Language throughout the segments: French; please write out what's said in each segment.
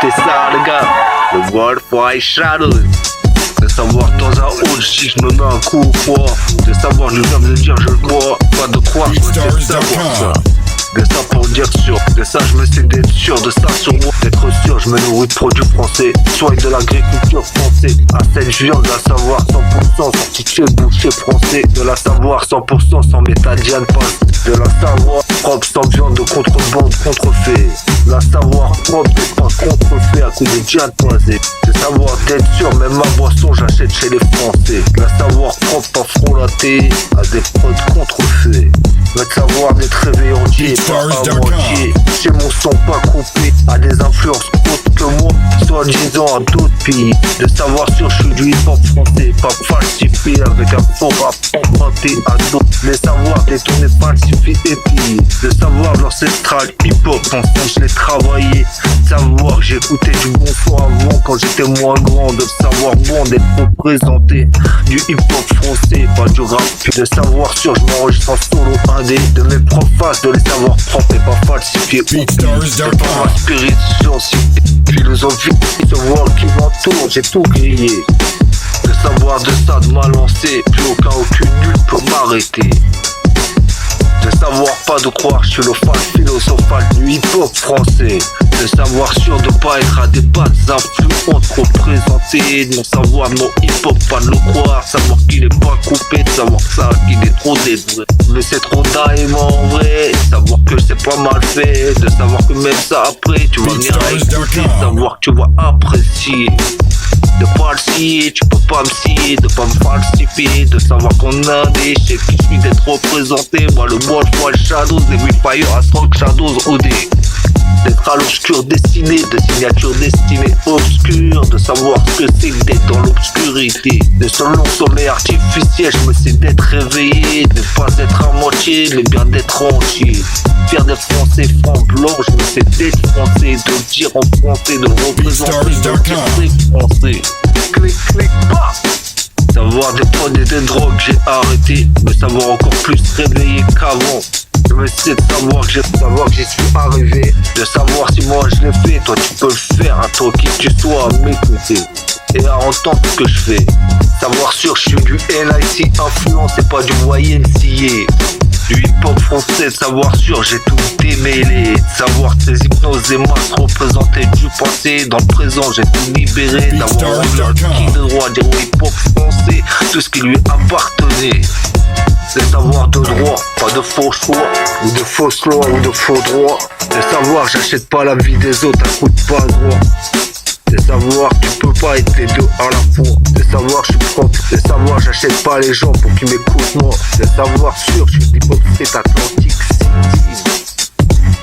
écoutez ça les gars, le Wolf White Shadows. De savoir dans un haut si je me mets un coup ou quoi. De savoir je viens de dire je le crois. Pas de croire, je me sais savoir ça. De ça pour dire sûr, de ça je me sais d'être sûr, de ça sur moi d'être sûr, je me nourris de produits français, soit de l'agriculture française. À cette je viens de la savoir 100% sorti de chez boucher français. De la savoir 100% sans métal Diane passe. De la savoir propre sans viande de contrebande contrefait. La savoir propre d'être pas contrefait à coup de Diane passé. De savoir d'être sûr, même ma boisson j'achète chez les Français. De la savoir propre pas frelaté à des prods contrefaits. De savoir d'être réveillé entier, pas à moitié. Chez mon son pas coupé à des influences autres que moi, soit disant à d'autres pays. De savoir sûr, je suis du hip-hop français, pas falsifié avec un faux rap emprunté à d'autres. Les savoirs détournés, falsifiés et pillés. De savoir l'ancestral hip-hop, en France je l'ai travaillé. De savoir que j'écoutais du bon son avant quand j'étais moins grand. De savoir bon d'être représenté du hip-hop français, pas du rap. De savoir sûr, je m'enregistre en solo indé. De mes profaces, de les savoir propres et pas falsifiés. De pas ma spiritualité, philosophie, ce world qui m'entoure, j'ai tout grillé. De savoir de ça, de m'a lancé, plus aucune nul peut m'arrêter. De savoir pas de croire, je suis le fan philosophal du hip-hop français. De savoir sûr de pas être à des battes influentes représentées. De savoir mon hip-hop, pas de le croire. Savoir qu'il est pas coupé, de savoir ça, qu'il est trop dédoué. Mais c'est trop d'aim en vrai. Savoir que c'est pas mal fait. De savoir que même ça après, tu vas venir à écouter. Savoir que tu vas apprécier. De pas le scier, tu peux pas me scier, de pas me falsifier, de savoir qu'on a des chèques qui suis d'être représenté. Moi le Wolf White Shadows, des Fire Astrock Shadows OD. D'être à l'obscur destiné, de signature destinée obscure. De savoir ce que c'est d'être dans l'obscurité. De ce long sommeil artificiel, je me sais d'être réveillé. De pas être à moitié, mais bien d'être entier. Faire des Français francs blancs, je me sais d'être français. De le dire en français, de le représenter, de le dire français. Clic, clic, bah. Savoir des pods et des drogues, j'ai arrêté. Me savoir encore plus réveillé qu'avant. Je me sais de savoir que j'y suis arrivé. De savoir si moi je l'ai fait, toi tu peux le faire. À toi qui tu sois à m'écouter et à entendre ce que je fais. Savoir sûr, je suis du NIC influencé, pas du YNCA. Du hip-hop français, de savoir sûr, j'ai tout démêlé. De savoir que ces hypnoses et masses représentaient du passé. Dans le présent, j'ai tout libéré. D'avoir qui de droit dire au hip-hop français tout ce qui lui appartenait. C'est savoir de droit, pas de faux choix, ou de fausses lois, ou de faux droits. C'est savoir que j'achète pas la vie des autres à coup de pas droit. C'est savoir que tu peux pas être les deux à la fois. C'est savoir que je suis propre. C'est savoir que j'achète pas les gens pour qu'ils m'écoutent moi. C'est savoir sûr que je suis l'hypocrite Atlantique City.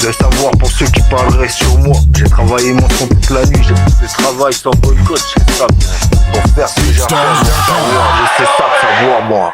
De savoir pour ceux qui parleraient sur moi. J'ai travaillé mon son toute la nuit. J'ai fait le travail sans boycott, c'est ça. Pour faire ce que j'ai à faire, savoir, je sais ça, savoir moi.